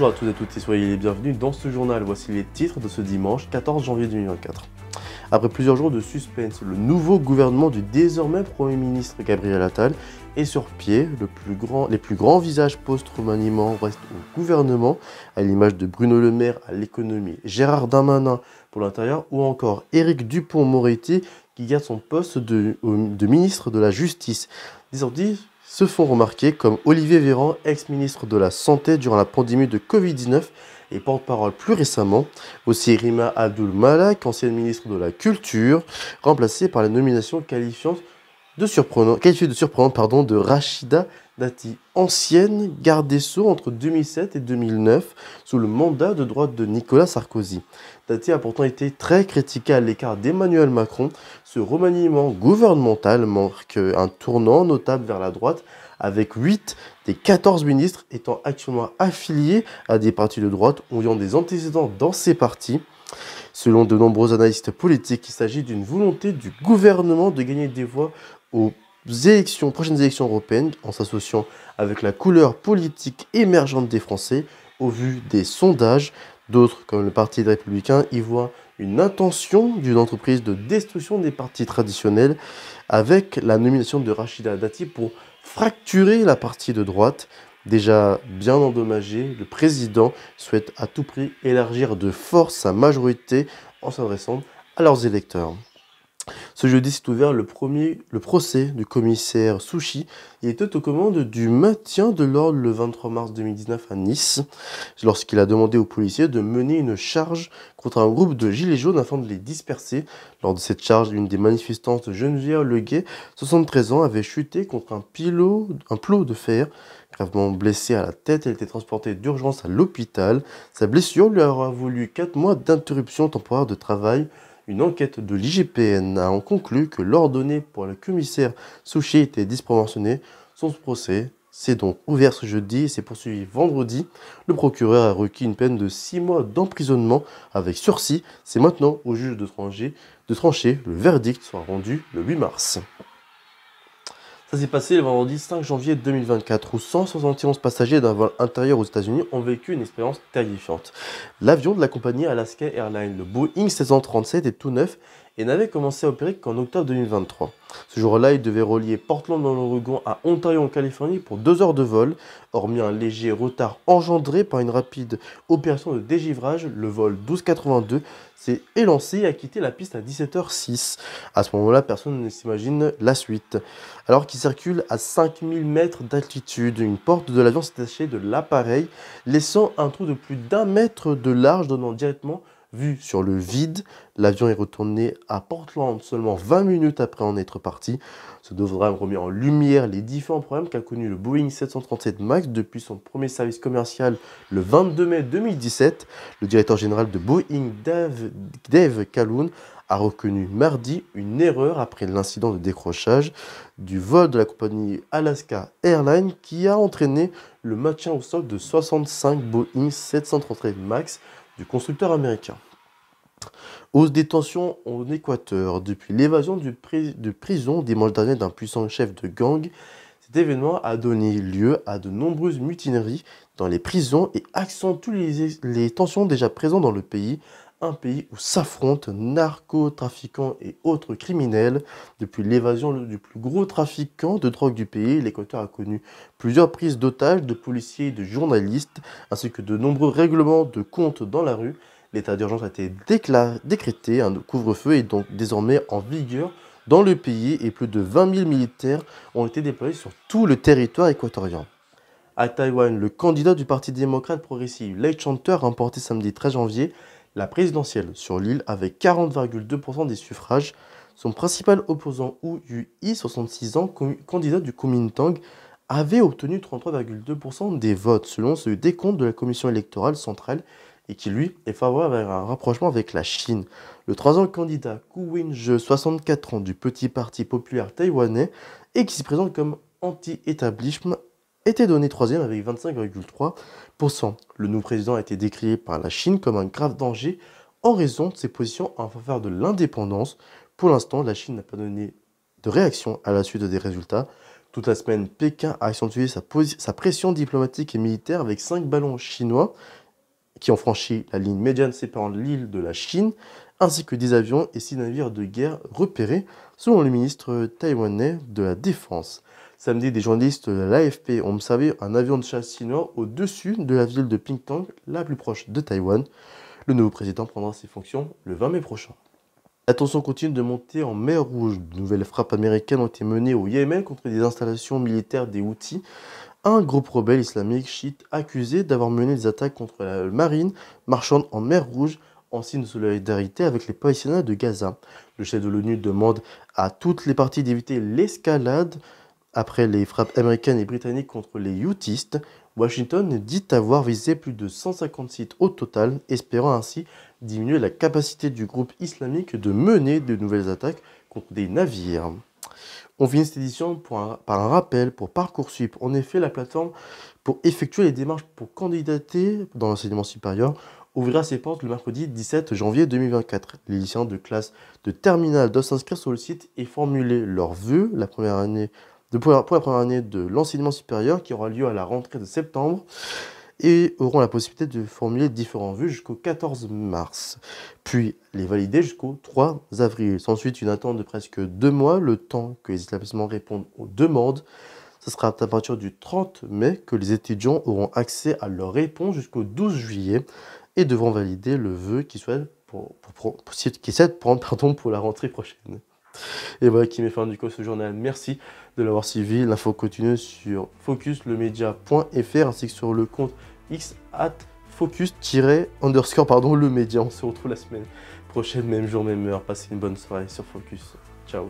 Bonjour à tous et à toutes et soyez les bienvenus dans ce journal. Voici les titres de ce dimanche 14 janvier 2024. Après plusieurs jours de suspense, le nouveau gouvernement du désormais Premier ministre Gabriel Attal est sur pied. Les plus grands visages post-remaniement restent au gouvernement, à l'image de Bruno Le Maire à l'économie, Gérard Darmanin pour l'intérieur ou encore Éric Dupond-Moretti qui garde son poste de ministre de la Justice. Des sorties se font remarquer comme Olivier Véran, ex-ministre de la Santé durant la pandémie de Covid-19 et porte-parole plus récemment. Aussi Rima Abdul Malak, ancienne ministre de la Culture, remplacée par la nomination qualifiée de surprenante de Rachida Dati, ancienne garde des Sceaux entre 2007 et 2009 sous le mandat de droite de Nicolas Sarkozy. Dati a pourtant été très critiquée à l'écart d'Emmanuel Macron. Ce remaniement gouvernemental marque un tournant notable vers la droite, avec 8 des 14 ministres étant actuellement affiliés à des partis de droite ou ayant des antécédents dans ces partis. Selon de nombreux analystes politiques, il s'agit d'une volonté du gouvernement de gagner des voix aux prochaines élections européennes en s'associant avec la couleur politique émergente des Français. Au vu des sondages, d'autres, comme le Parti des Républicains, y voient une intention d'une entreprise de destruction des partis traditionnels avec la nomination de Rachida Dati pour fracturer la partie de droite. Déjà bien endommagée, le président souhaite à tout prix élargir de force sa majorité en s'adressant à leurs électeurs. Ce jeudi s'est ouvert le procès du commissaire Souchi. Il était aux commandes du maintien de l'ordre le 23 mars 2019 à Nice, lorsqu'il a demandé aux policiers de mener une charge contre un groupe de gilets jaunes afin de les disperser. Lors de cette charge, une des manifestantes, Geneviève Leguet, 73 ans, avait chuté contre un plot de fer. Gravement blessée à la tête, elle était transportée d'urgence à l'hôpital. Sa blessure lui aura valu 4 mois d'interruption temporaire de travail. Une enquête de l'IGPN a conclu que l'ordonnée pour le commissaire Souchi était disproportionnée. Son procès s'est donc ouvert ce jeudi et s'est poursuivi vendredi. Le procureur a requis une peine de 6 mois d'emprisonnement avec sursis. C'est maintenant au juge de trancher. Le verdict sera rendu le 8 mars. Ça s'est passé le vendredi 5 janvier 2024 où 171 passagers d'un vol intérieur aux États-Unis ont vécu une expérience terrifiante. L'avion de la compagnie Alaska Airlines, le Boeing 737, est tout neuf et n'avait commencé à opérer qu'en octobre 2023. Ce jour-là, il devait relier Portland dans l'Oregon à Ontario en Californie pour 2 heures de vol. Hormis un léger retard engendré par une rapide opération de dégivrage, le vol 1282 s'est élancé et a quitté la piste à 17h06. À ce moment-là, personne ne s'imagine la suite. Alors qu'il circule à 5000 mètres d'altitude, une porte de l'avion s'est détachée de l'appareil, laissant un trou de plus d'1 mètre de large donnant directement vue sur le vide. L'avion est retourné à Portland seulement 20 minutes après en être parti. Ce drame remet en lumière les différents problèmes qu'a connu le Boeing 737 MAX depuis son premier service commercial le 22 mai 2017. Le directeur général de Boeing, Dave Calhoun, a reconnu mardi une erreur après l'incident de décrochage du vol de la compagnie Alaska Airlines qui a entraîné le maintien au sol de 65 Boeing 737 MAX du constructeur américain. Hausse des tensions en Équateur. Depuis l'évasion de prison dimanche dernier d'un puissant chef de gang, cet événement a donné lieu à de nombreuses mutineries dans les prisons et accentue les tensions déjà présentes dans le pays. Un pays où s'affrontent narcotrafiquants et autres criminels. Depuis l'évasion du plus gros trafiquant de drogue du pays, l'Équateur a connu plusieurs prises d'otages de policiers et de journalistes, ainsi que de nombreux règlements de comptes dans la rue. L'état d'urgence a été décrété, un couvre-feu est donc désormais en vigueur dans le pays et plus de 20 000 militaires ont été déployés sur tout le territoire équatorien. À Taïwan, le candidat du Parti démocrate progressif, Lai Ching-te, a remporté samedi 13 janvier la présidentielle sur l'île avec 40,2% des suffrages. Son principal opposant Hu Yu-i, 66 ans, candidat du Kuomintang, avait obtenu 33,2% des votes selon ce décompte de la commission électorale centrale et qui lui est favorable à un rapprochement avec la Chine. Le troisième candidat, Koo Wen-je, 64 ans, du Petit Parti populaire taïwanais et qui se présente comme anti-établissement, était donné troisième avec 25,3%. Le nouveau président a été décrié par la Chine comme un grave danger en raison de ses positions en faveur de l'indépendance. Pour l'instant, la Chine n'a pas donné de réaction à la suite des résultats. Toute la semaine, Pékin a accentué sa pression diplomatique et militaire avec 5 ballons chinois qui ont franchi la ligne médiane séparant l'île de la Chine, ainsi que 10 avions et 6 navires de guerre repérés, selon le ministre taïwanais de la Défense. Samedi, des journalistes de l'AFP ont observé un avion de chasse chinois au-dessus de la ville de Pingtung, la plus proche de Taïwan. Le nouveau président prendra ses fonctions le 20 mai prochain. La tension continue de monter en mer Rouge. De nouvelles frappes américaines ont été menées au Yémen contre des installations militaires des Houthis, un groupe rebelle islamique chiite accusé d'avoir mené des attaques contre la marine marchande en mer Rouge en signe de solidarité avec les Palestiniens de Gaza. Le chef de l'ONU demande à toutes les parties d'éviter l'escalade après les frappes américaines et britanniques contre les Houthis. Washington dit avoir visé plus de 150 sites au total, espérant ainsi diminuer la capacité du groupe islamique de mener de nouvelles attaques contre des navires. On finit cette édition par un rappel pour Parcoursup. En effet, la plateforme pour effectuer les démarches pour candidater dans l'enseignement supérieur ouvrira ses portes le mercredi 17 janvier 2024. Les lycéens de classe de terminale doivent s'inscrire sur le site et formuler leurs vœux pour la première année de l'enseignement supérieur qui aura lieu à la rentrée de septembre et auront la possibilité de formuler différents vœux jusqu'au 14 mars, puis les valider jusqu'au 3 avril. Ensuite, une attente de presque 2 mois, le temps que les établissements répondent aux demandes. Ce sera à partir du 30 mai que les étudiants auront accès à leurs réponses jusqu'au 12 juillet et devront valider le vœu qu'ils souhaitent prendre pour la rentrée prochaine. Et voilà qui met fin du coup à ce journal. Merci de l'avoir suivi. L'info continue sur focuslemedia.fr ainsi que sur le compte X @focus_le média. On se retrouve la semaine prochaine, même jour, même heure. Passez une bonne soirée sur Focus. Ciao.